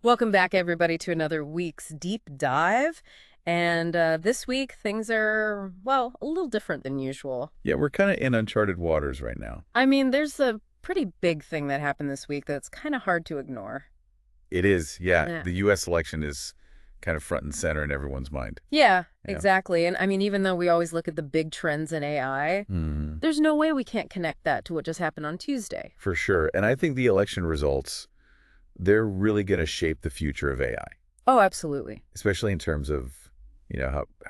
Welcome back, everybody, to another week's deep dive. And this week, things are, well, a little different than usual. Yeah, we're kind of in uncharted waters right now. I mean, there's a pretty big thing that happened this week that's kind of hard to ignore. It is, yeah. Yeah. The U.S. election is kind of front and center in everyone's mind. Yeah, Yeah. exactly. And I mean, even though we always look at the big trends in AI, Hmm. there's no way we can't connect that to what just happened on Tuesday. For sure. And I think the election results, they're really going to shape the future of AI, Oh, absolutely. especially in terms of,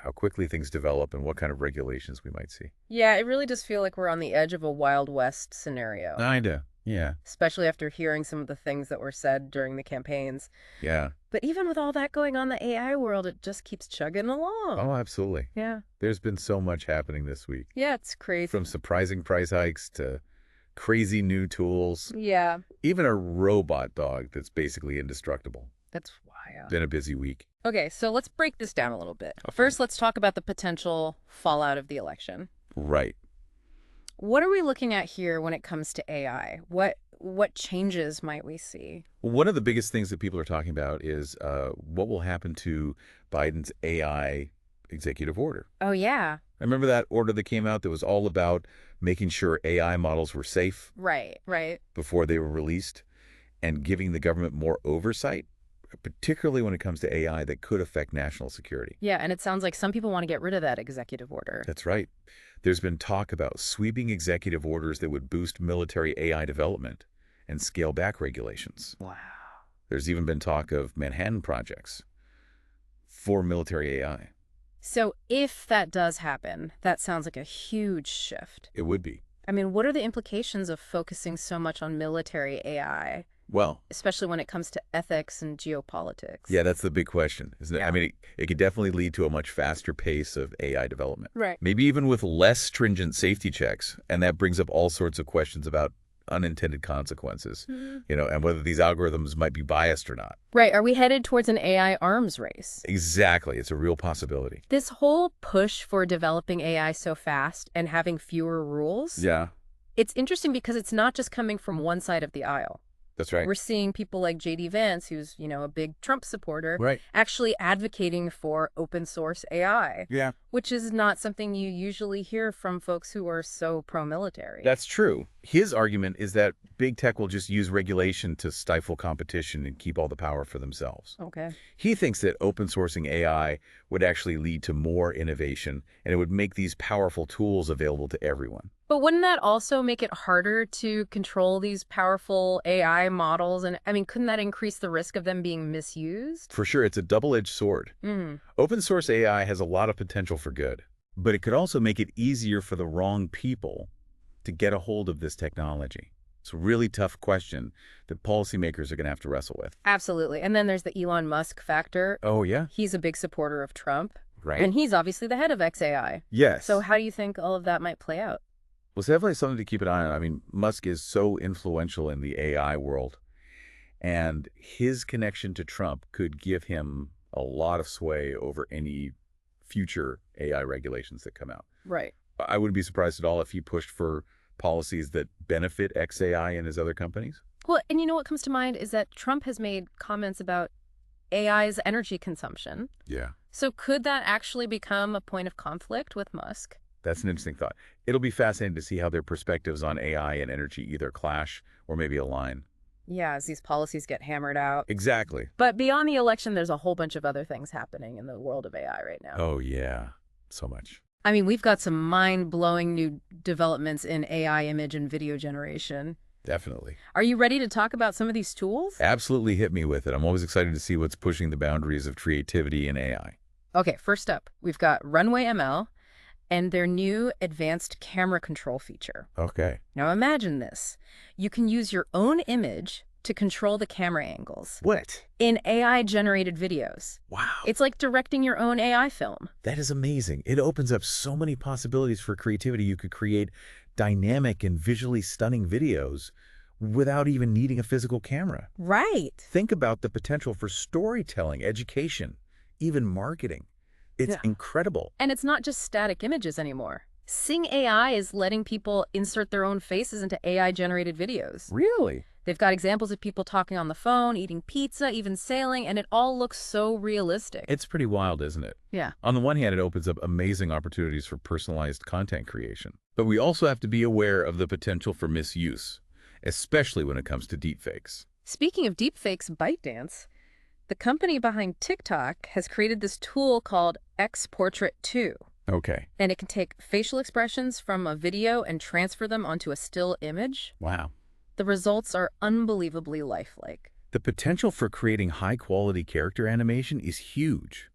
how quickly things develop and what kind of regulations we might see. Yeah, it really does feel like we're on the edge of a Wild West scenario, Kinda. Yeah. especially after hearing some of the things that were said during the campaigns. Yeah. But even with all that going on in the AI world, it just keeps chugging along. Oh, absolutely. Yeah. There's been so much happening this week, Yeah, it's crazy. from surprising price hikes to crazy new tools, Yeah, even a robot dog that's basically indestructible. that's wild. Been a busy week. Okay, so let's break this down a little bit. First, let's talk about the potential fallout of the election. Right. What are we looking at here when it comes to AI? What changes might we see? One of the biggest things that people are talking about is what will happen to Biden's AI executive order. Oh, yeah. I remember that order that came out that was all about making sure AI models were safe Right, right. before they were released and giving the government more oversight, particularly when it comes to AI that could affect national security. Yeah, and it sounds like some people want to get rid of that executive order. That's right. There's been talk about sweeping executive orders that would boost military AI development and scale back regulations. Wow. There's even been talk of Manhattan projects for military AI. So if that does happen, that sounds like a huge shift. It would be. I mean, what are the implications of focusing so much on military AI, Well, especially when it comes to ethics and geopolitics? yeah, that's the big question, isn't it? Yeah. I mean, it could definitely lead to a much faster pace of AI development. Right. Maybe even with less stringent safety checks. And that brings up all sorts of questions about unintended consequences, and whether these algorithms might be biased or not. Right. Are we headed towards an AI arms race? Exactly. It's a real possibility. This whole push for developing AI so fast and having fewer rules, Yeah, it's interesting because it's not just coming from one side of the aisle. that's right. We're seeing people like J.D. Vance, who's, a big Trump supporter, Right. actually advocating for open source AI, Yeah, which is not something you usually hear from folks who are so pro-military. that's true. His argument is that big tech will just use regulation to stifle competition and keep all the power for themselves. Okay. He thinks that open sourcing AI would actually lead to more innovation, and it would make these powerful tools available to everyone. But wouldn't that also make it harder to control these powerful AI models? And I mean, couldn't that increase the risk of them being misused? For sure, it's a double-edged sword. Mm. Open source AI has a lot of potential for good, but it could also make it easier for the wrong people to get a hold of this technology. It's a really tough question that policymakers are going to have to wrestle with. Absolutely. And then there's the Elon Musk factor. Oh, yeah? He's a big supporter of Trump, Right? and he's obviously the head of XAI. Yes. So how do you think all of that might play out? Well, it's definitely something to keep an eye on. I mean, Musk is so influential in the AI world, and his connection to Trump could give him a lot of sway over any future AI regulations that come out. Right. I wouldn't be surprised at all if he pushed for policies that benefit XAI and his other companies. Well, and you know what comes to mind is that Trump has made comments about AI's energy consumption. Yeah. So could that actually become a point of conflict with Musk? That's an interesting thought. It'll be fascinating to see how their perspectives on AI and energy either clash or maybe align. Yeah, as these policies get hammered out. Exactly. But beyond the election, there's a whole bunch of other things happening in the world of AI right now. Oh, yeah. So much. I mean, we've got some mind-blowing new developments in AI image and video generation. Definitely. Are you ready to talk about some of these tools? Absolutely hit me with it. I'm always excited to see what's pushing the boundaries of creativity in AI. Okay, first up, we've got Runway ML and their new advanced camera control feature. Okay. Now imagine this. You can use your own image to control the camera angles What? in AI-generated videos. Wow. It's like directing your own AI film. That is amazing. It opens up so many possibilities for creativity. You could create dynamic and visually stunning videos without even needing a physical camera. Right. Think about the potential for storytelling, education, even marketing. It's Yeah. incredible. And it's not just static images anymore. Sing AI is letting people insert their own faces into AI-generated videos. Really? They've got examples of people talking on the phone, eating pizza, even sailing, and it all looks so realistic. It's pretty wild, isn't it? Yeah. On the one hand, it opens up amazing opportunities for personalized content creation. But we also have to be aware of the potential for misuse, especially when it comes to deepfakes. Speaking of deepfakes, ByteDance, the company behind TikTok has created this tool called XPortrait 2. Okay. And it can take facial expressions from a video and transfer them onto a still image. Wow. The results are unbelievably lifelike. The potential for creating high-quality character animation is huge.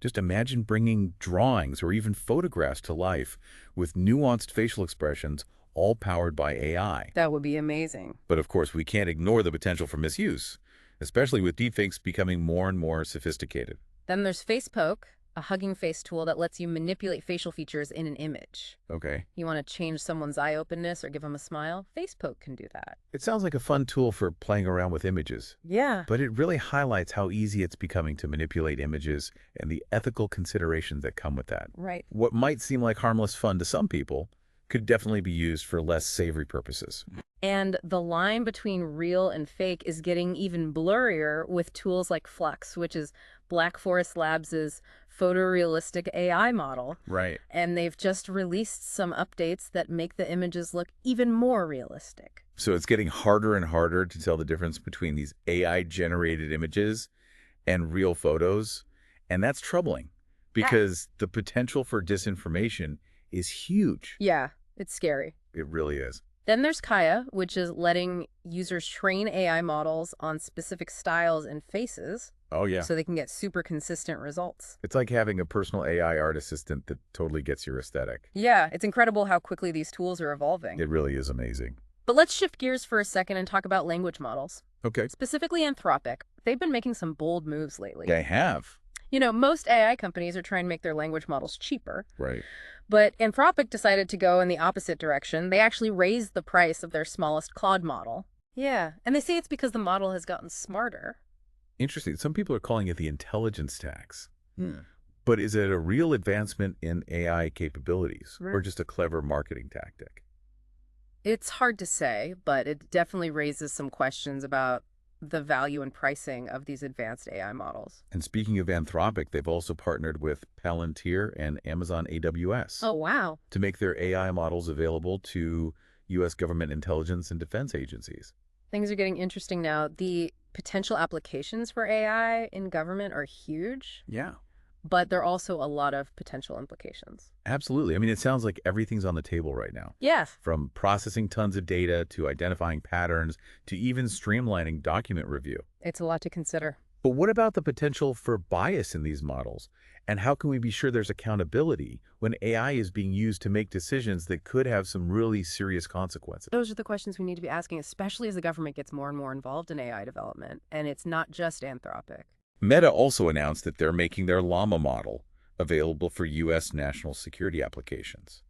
Just imagine bringing drawings or even photographs to life with nuanced facial expressions, all powered by AI. That would be amazing. But of course, we can't ignore the potential for misuse, especially with deepfakes becoming more and more sophisticated. Then there's FacePoke, a hugging face tool that lets you manipulate facial features in an image. Okay. You want to change someone's eye openness or give them a smile? FacePoke can do that. It sounds like a fun tool for playing around with images, Yeah. but it really highlights how easy it's becoming to manipulate images and the ethical considerations that come with that. Right. What might seem like harmless fun to some people could definitely be used for less savory purposes. And the line between real and fake is getting even blurrier with tools like Flux, which is Black Forest Labs' photorealistic AI model. Right. And they've just released some updates that make the images look even more realistic. So it's getting harder and harder to tell the difference between these AI-generated images and real photos. And that's troubling because the potential for disinformation is huge. Yeah, it's scary. It really is. Then there's Kaya, which is letting users train AI models on specific styles and faces Oh, yeah. so they can get super consistent results. It's like having a personal AI art assistant that totally gets your aesthetic. Yeah, it's incredible how quickly these tools are evolving. It really is amazing. But let's shift gears for a second and talk about language models. Okay. Specifically Anthropic. They've been making some bold moves lately. I have. You know, most AI companies are trying to make their language models cheaper. Right. But Anthropic decided to go in the opposite direction. They actually raised the price of their smallest Claude model. Yeah, and they say it's because the model has gotten smarter. Interesting. Some people are calling it the intelligence tax. Hmm. But is it a real advancement in AI capabilities or Right. just a clever marketing tactic? It's hard to say, but it definitely raises some questions about the value and pricing of these advanced AI models. And speaking of Anthropic, they've also partnered with Palantir and Amazon AWS Oh, wow. to make their AI models available to U.S. government intelligence and defense agencies. Things are getting interesting now. The potential applications for AI in government are huge, Yeah. but there are also a lot of potential implications. Absolutely. I mean, it sounds like everything's on the table right now. Yes. From processing tons of data to identifying patterns to even streamlining document review. It's a lot to consider. But what about the potential for bias in these models? And how can we be sure there's accountability when AI is being used to make decisions that could have some really serious consequences? Those are the questions we need to be asking, especially as the government gets more and more involved in AI development. And it's not just Anthropic. Meta also announced that they're making their Llama model available for U.S. national security applications.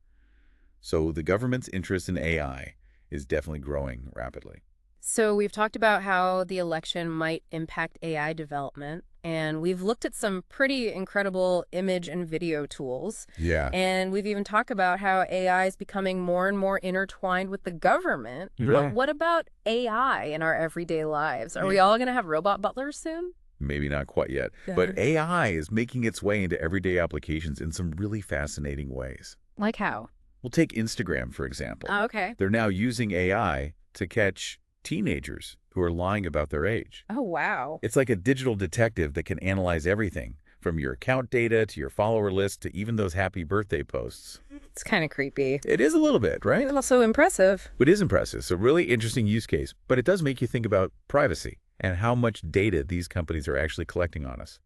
So the government's interest in AI is definitely growing rapidly. So we've talked about how the election might impact AI development, and we've looked at some pretty incredible image and video tools. Yeah. And we've even talked about how AI is becoming more and more intertwined with the government. But what about AI in our everyday lives? Are we all going to have robot butlers soon? Maybe not quite yet, Yeah. but AI is making its way into everyday applications in some really fascinating ways. Like how? We'll take Instagram, for example. Oh, okay. They're now using AI to catch teenagers who are lying about their age. Oh, wow. It's like a digital detective that can analyze everything, from your account data to your follower list to even those happy birthday posts. It's kind of creepy. It is a little bit, right? And also impressive. It is impressive. It's a really interesting use case, but it does make you think about privacy and how much data these companies are actually collecting on us.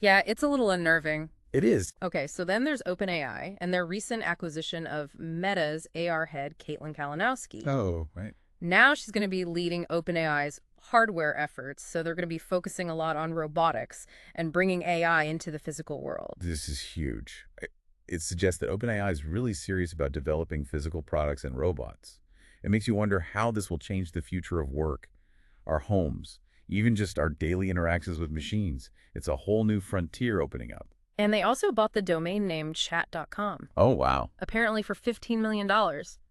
Yeah, it's a little unnerving. It is. Okay, so then there's OpenAI and their recent acquisition of Meta's AR head, Caitlin Kalinowski. Oh, right. Now she's going to be leading OpenAI's hardware efforts, so they're going to be focusing a lot on robotics and bringing AI into the physical world. This is huge. It suggests that OpenAI is really serious about developing physical products and robots. It makes you wonder how this will change the future of work, our homes, even just our daily interactions with machines. It's a whole new frontier opening up. And they also bought the domain name chat.com, Oh, wow. apparently for $15 million.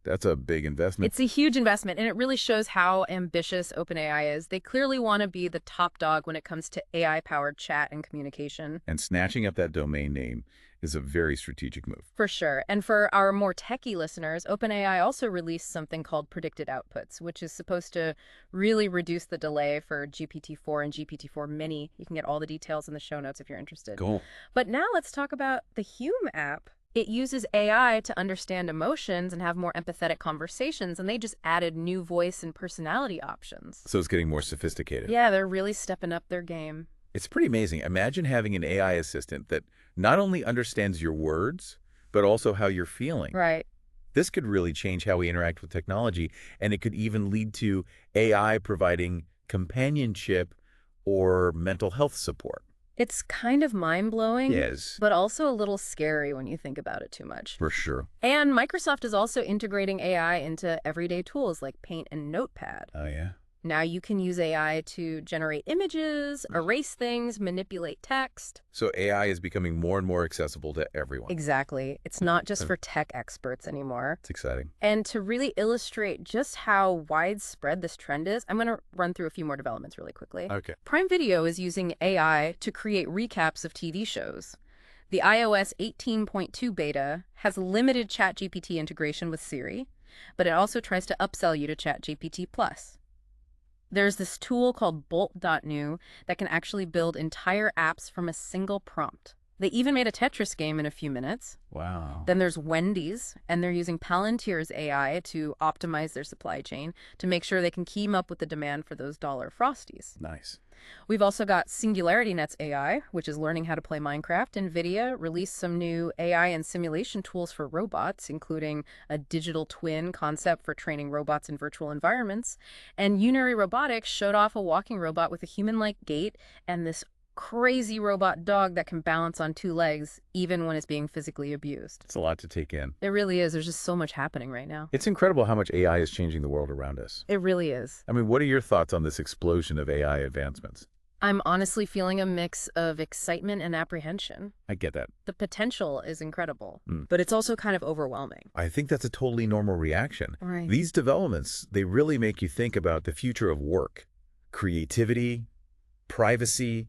That's a big investment. It's a huge investment, and it really shows how ambitious OpenAI is. They clearly want to be the top dog when it comes to AI-powered chat and communication. And snatching up that domain name is a very strategic move. For sure. And for our more techie listeners, OpenAI also released something called predicted outputs, which is supposed to really reduce the delay for GPT-4 and GPT-4 Mini. You can get all the details in the show notes if you're interested. Cool. But now let's talk about the Hume app. It uses AI to understand emotions and have more empathetic conversations, and they just added new voice and personality options. So it's getting more sophisticated. Yeah, they're really stepping up their game. It's pretty amazing. Imagine having an AI assistant that not only understands your words, but also how you're feeling. Right. This could really change how we interact with technology, and it could even lead to AI providing companionship or mental health support. It's kind of mind-blowing, Yes, but also a little scary when you think about it too much. for sure. And Microsoft is also integrating AI into everyday tools like Paint and Notepad. Oh, yeah? Now you can use AI to generate images, erase things, manipulate text. So AI is becoming more and more accessible to everyone. Exactly. It's not just for tech experts anymore. It's exciting. And to really illustrate just how widespread this trend is, I'm going to run through a few more developments really quickly. Okay. Prime Video is using AI to create recaps of TV shows. The iOS 18.2 beta has limited ChatGPT integration with Siri, but it also tries to upsell you to ChatGPT Plus. There's this tool called Bolt.new that can actually build entire apps from a single prompt. They even made a Tetris game in a few minutes. Wow. Then there's Wendy's, and they're using Palantir's AI to optimize their supply chain to make sure they can keep up with the demand for those dollar Frosties. Nice. We've also got SingularityNet's AI, which is learning how to play Minecraft. NVIDIA released some new AI and simulation tools for robots, including a digital twin concept for training robots in virtual environments. And Unary Robotics showed off a walking robot with a human-like gait and this crazy robot dog that can balance on two legs, even when it's being physically abused. It's a lot to take in. It really is. There's just so much happening right now. It's incredible how much AI is changing the world around us. It really is. I mean, what are your thoughts on this explosion of AI advancements? I'm honestly feeling a mix of excitement and apprehension. I get that. The potential is incredible, Mm. but it's also kind of overwhelming. I think that's a totally normal reaction. Right. These developments, they really make you think about the future of work, creativity, privacy,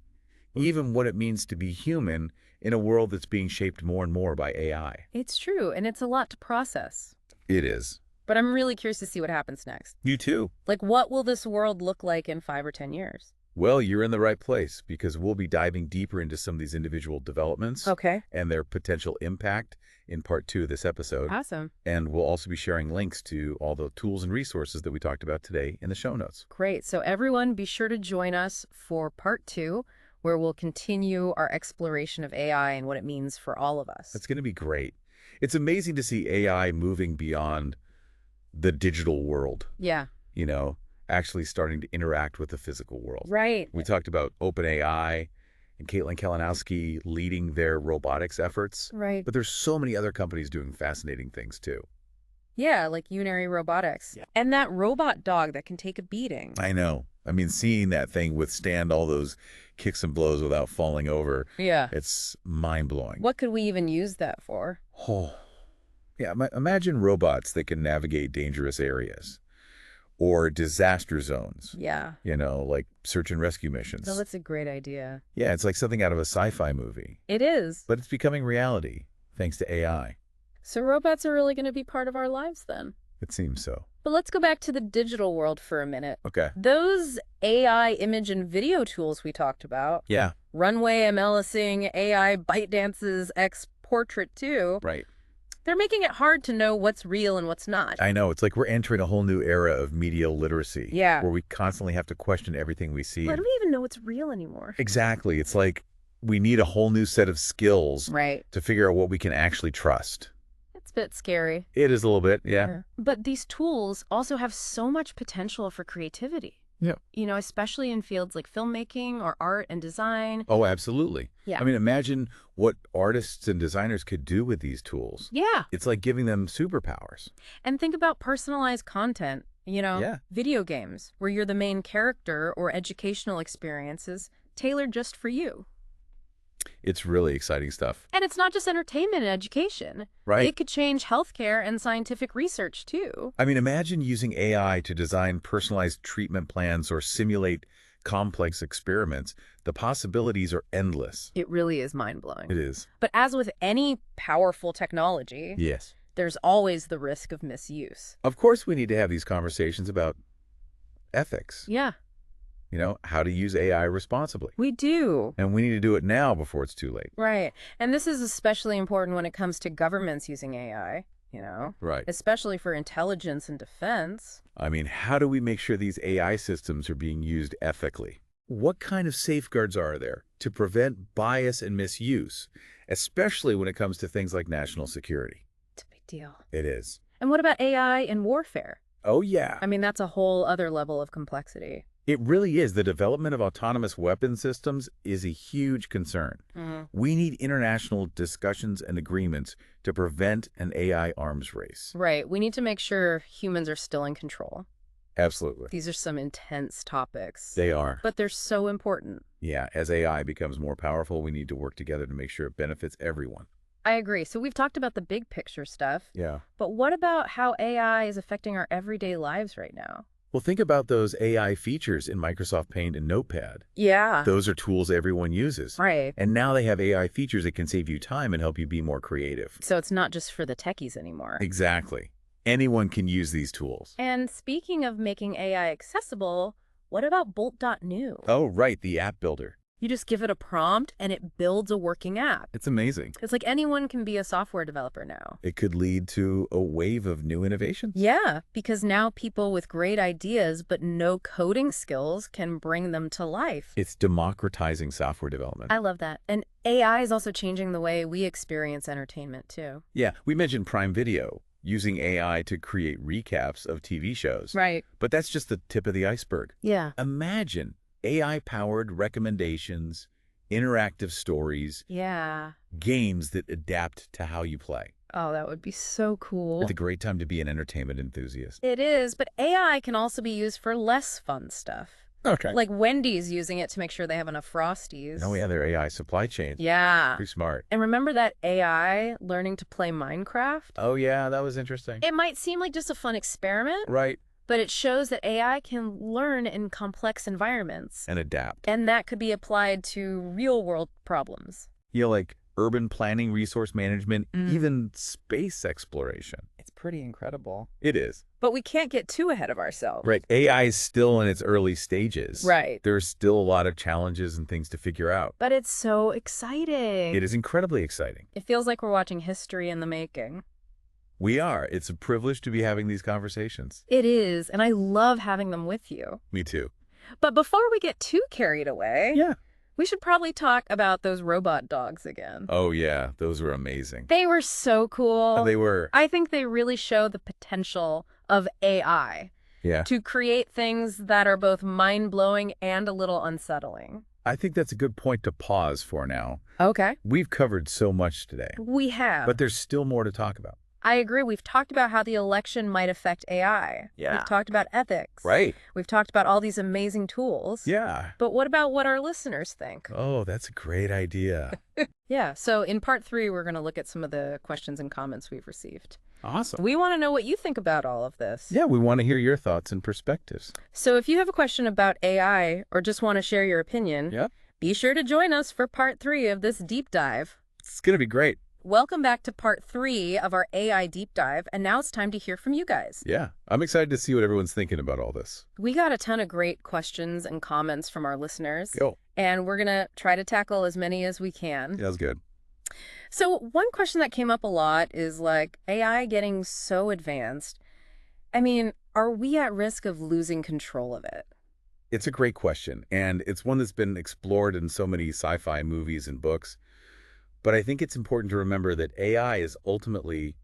even what it means to be human in a world that's being shaped more and more by AI. It's true, and it's a lot to process. It is. But I'm really curious to see what happens next. You too. Like, what will this world look like in 5 or 10 years? Well, you're in the right place because we'll be diving deeper into some of these individual developments Okay. and their potential impact in part 2 of this episode. Awesome. And we'll also be sharing links to all the tools and resources that we talked about today in the show notes. Great. So everyone, be sure to join us for part 2, where we'll continue our exploration of AI and what it means for all of us. That's going to be great. It's amazing to see AI moving beyond the digital world, Yeah. you know, actually starting to interact with the physical world. Right. We talked about OpenAI and Caitlin Kalinowski leading their robotics efforts, Right. but there's so many other companies doing fascinating things too. Yeah, like Unary Robotics. Yeah. And that robot dog that can take a beating. I know. I mean, seeing that thing withstand all those kicks and blows without falling over, Yeah. it's mind-blowing. What could we even use that for? Oh, yeah. Imagine robots that can navigate dangerous areas or disaster zones, Yeah. you know, like search and rescue missions. No, that's a great idea. Yeah, it's like something out of a sci-fi movie, It is. but it's becoming reality thanks to AI. So robots are really going to be part of our lives then. It seems so. But let's go back to the digital world for a minute. Okay. Those AI image and video tools we talked about, Yeah, Runway, MLSing, AI ByteDance's X Portrait 2, right. they're making it hard to know what's real and what's not. I know. It's like we're entering a whole new era of media literacy. Yeah. Where we constantly have to question everything we see. How do we even know what's real anymore? Exactly. It's like we need a whole new set of skills Right. to figure out what we can actually trust. It's a bit scary. It is a little bit, yeah. But these tools also have so much potential for creativity. Yeah. You know, especially in fields like filmmaking or art and design. Oh, absolutely. Yeah. I mean, imagine what artists and designers could do with these tools. Yeah. It's like giving them superpowers. And think about personalized content, you know, Yeah. video games where you're the main character or educational experiences tailored just for you. It's really exciting stuff. And it's not just entertainment and education. Right. It could change healthcare and scientific research, too. I mean, imagine using AI to design personalized treatment plans or simulate complex experiments. The possibilities are endless. It really is mind-blowing. It is. But as with any powerful technology, Yes. there's always the risk of misuse. Of course, we need to have these conversations about ethics, Yeah, how to use AI responsibly. we do. And we need to do it now before it's too late. Right. And this is especially important when it comes to governments using AI, Right. especially for intelligence and defense. I mean, how do we make sure these AI systems are being used ethically? What kind of safeguards are there to prevent bias and misuse, especially when it comes to things like national security? It's a big deal. It is. And what about AI in warfare? Oh, yeah. I mean, that's a whole other level of complexity. It really is. The development of autonomous weapon systems is a huge concern. We need international discussions and agreements to prevent an AI arms race. Right. We need to make sure humans are still in control. Absolutely. These are some intense topics. They are. But they're so important. Yeah, as AI becomes more powerful, we need to work together to make sure it benefits everyone. I agree. So we've talked about the big picture stuff. Yeah. But what about how AI is affecting our everyday lives right now? Well, think about those AI features in Microsoft Paint and Notepad. Yeah. Those are tools everyone uses. Right. And now they have AI features that can save you time and help you be more creative. So it's not just for the techies anymore. Exactly. Anyone can use these tools. And speaking of making AI accessible, what about Bolt.new? Oh, right, the app builder. You just give it a prompt and it builds a working app. It's amazing. It's like anyone can be a software developer now. It could lead to a wave of new innovations. Yeah, because now people with great ideas but no coding skills can bring them to life. It's democratizing software development. I love that. And AI is also changing the way we experience entertainment, too. Yeah, we mentioned Prime Video, using AI to create recaps of TV shows. Right. But that's just the tip of the iceberg. Yeah. Imagine AI-powered recommendations, interactive stories, Yeah. games that adapt to how you play. Oh, that would be so cool. It's a great time to be an entertainment enthusiast. It is, but AI can also be used for less fun stuff. Okay. Like Wendy's using it to make sure they have enough Frosties. Oh, yeah, their AI supply chain. Yeah. Pretty smart. And remember that AI learning to play Minecraft? Oh, yeah, that was interesting. It might seem like just a fun experiment, Right. but it shows that AI can learn in complex environments. And adapt. And that could be applied to real-world problems. Like urban planning, resource management, even space exploration. It's pretty incredible. It is. But we can't get too ahead of ourselves. Right. AI is still in its early stages. Right. There's still a lot of challenges and things to figure out. But it's so exciting. It is incredibly exciting. It feels like we're watching history in the making. We are. It's a privilege to be having these conversations. It is, and I love having them with you. Me too. But before we get too carried away, Yeah. we should probably talk about those robot dogs again. Oh, yeah. Those were amazing. They were so cool. They were. I think they really show the potential of AI Yeah. to create things that are both mind-blowing and a little unsettling. I think that's a good point to pause for now. Okay. We've covered so much today, We have. but there's still more to talk about. I agree. We've talked about how the election might affect AI. Yeah. We've talked about ethics. Right. We've talked about all these amazing tools. Yeah. But what about what our listeners think? Oh, that's a great idea. Yeah, so in part 3, we're going to look at some of the questions and comments we've received. Awesome. We want to know what you think about all of this. Yeah, we want to hear your thoughts and perspectives. So if you have a question about AI or just want to share your opinion, Yeah. be sure to join us for part 3 of this deep dive. It's going to be great. Welcome back to part 3 of our AI deep dive, and now it's time to hear from you guys. Yeah. I'm excited to see what everyone's thinking about all this. We got a ton of great questions and comments from our listeners, Go. and we're going to try to tackle as many as we can. Yeah, that's good. So one question that came up a lot is like AI getting so advanced. I mean, are we at risk of losing control of it? It's a great question, and it's one that's been explored in so many sci-fi movies and books. But I think it's important to remember that AI is ultimately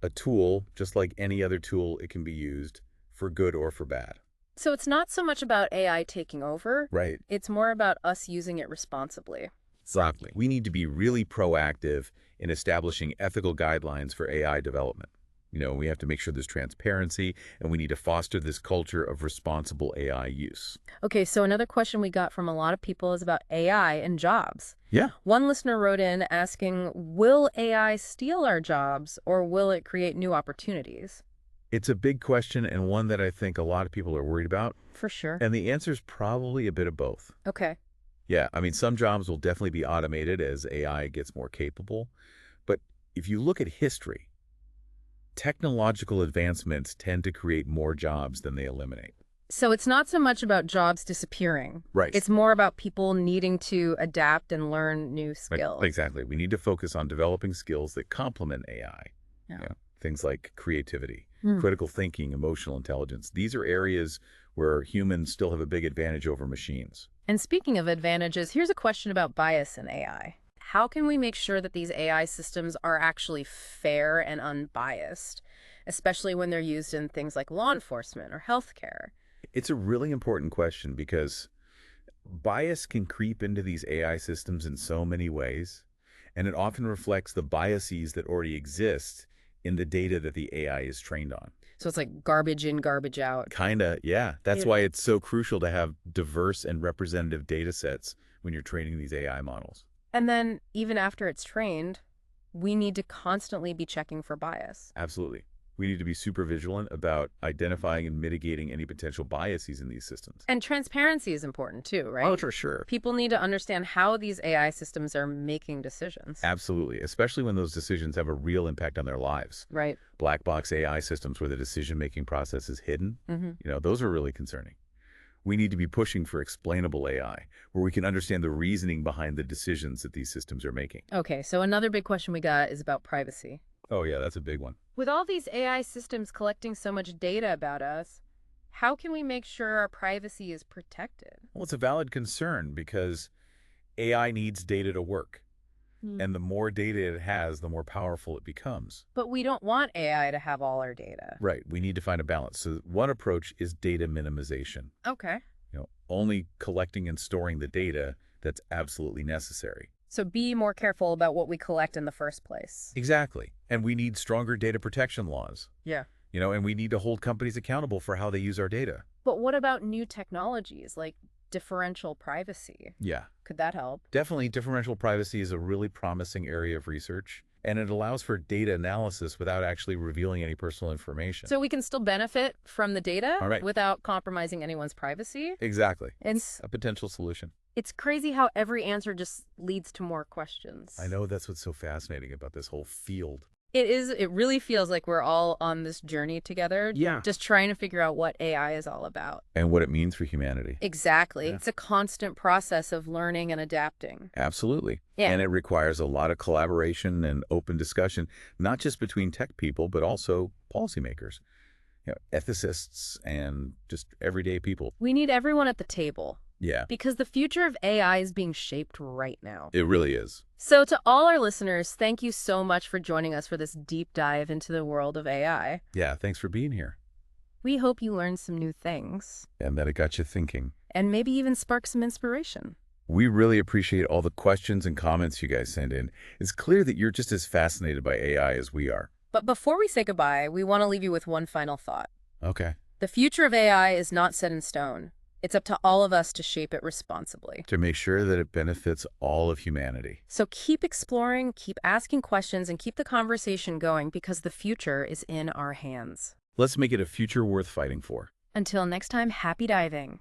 a tool, just like any other tool. It can be used for good or for bad. So it's not so much about AI taking over. Right. It's more about us using it responsibly. Exactly. We need to be really proactive in establishing ethical guidelines for AI development. We have to make sure there's transparency, and we need to foster this culture of responsible AI use. Okay, so another question we got from a lot of people is about AI and jobs. Yeah. One listener wrote in asking, will AI steal our jobs or will it create new opportunities? It's a big question and one that I think a lot of people are worried about. For sure. And the answer is probably a bit of both. Okay. Yeah, I mean, some jobs will definitely be automated as AI gets more capable. But if you look at history, technological advancements tend to create more jobs than they eliminate. So it's not so much about jobs disappearing. Right. It's more about people needing to adapt and learn new skills. Exactly. We need to focus on developing skills that complement AI. Yeah. Things like creativity, Hmm. critical thinking, emotional intelligence. These are areas where humans still have a big advantage over machines. And speaking of advantages, here's a question about bias in AI. How can we make sure that these AI systems are actually fair and unbiased, especially when they're used in things like law enforcement or healthcare? It's a really important question because bias can creep into these AI systems in so many ways, and it often reflects the biases that already exist in the data that the AI is trained on. So it's like garbage in, garbage out. Kinda, yeah. That's Yeah. why it's so crucial to have diverse and representative data sets when you're training these AI models. And then even after it's trained, we need to constantly be checking for bias. Absolutely. We need to be super vigilant about identifying and mitigating any potential biases in these systems. And transparency is important too, right? Oh, for sure. People need to understand how these AI systems are making decisions. Absolutely, especially when those decisions have a real impact on their lives. Right. Black box AI systems where the decision-making process is hidden, Mm-hmm. those are really concerning. We need to be pushing for explainable AI, where we can understand the reasoning behind the decisions that these systems are making. Okay, so another big question we got is about privacy. Oh, yeah, that's a big one. With all these AI systems collecting so much data about us, how can we make sure our privacy is protected? Well, it's a valid concern because AI needs data to work. And the more data it has, the more powerful it becomes. But we don't want AI to have all our data. Right. We need to find a balance. So one approach is data minimization. Okay. Only collecting and storing the data that's absolutely necessary. So be more careful about what we collect in the first place. Exactly. And we need stronger data protection laws. Yeah. And we need to hold companies accountable for how they use our data. But what about new technologies like differential privacy? Yeah. Could that help? Definitely, differential privacy is a really promising area of research, and it allows for data analysis without actually revealing any personal information. So we can still benefit from the data All right. without compromising anyone's privacy? Exactly. And It's a potential solution. it's crazy how every answer just leads to more questions. I know that's what's so fascinating about this whole field. It is. It really feels like we're all on this journey together. Yeah. Just trying to figure out what AI is all about. And what it means for humanity. Exactly. Yeah. It's a constant process of learning and adapting. Absolutely. Yeah. And it requires a lot of collaboration and open discussion, not just between tech people, but also policymakers, ethicists, and just everyday people. We need everyone at the table Yeah, because the future of AI is being shaped right now. it really is. So to all our listeners, thank you so much for joining us for this deep dive into the world of AI. Yeah, thanks for being here. We hope you learned some new things And that it got you thinking. and maybe even spark some inspiration. We really appreciate all the questions and comments you guys send in. It's clear that you're just as fascinated by AI as we are. But before we say goodbye, we want to leave you with one final thought. Okay. The future of AI is not set in stone. It's up to all of us to shape it responsibly. To make sure that it benefits all of humanity. So keep exploring, keep asking questions, and keep the conversation going because the future is in our hands. Let's make it a future worth fighting for. Until next time, happy diving.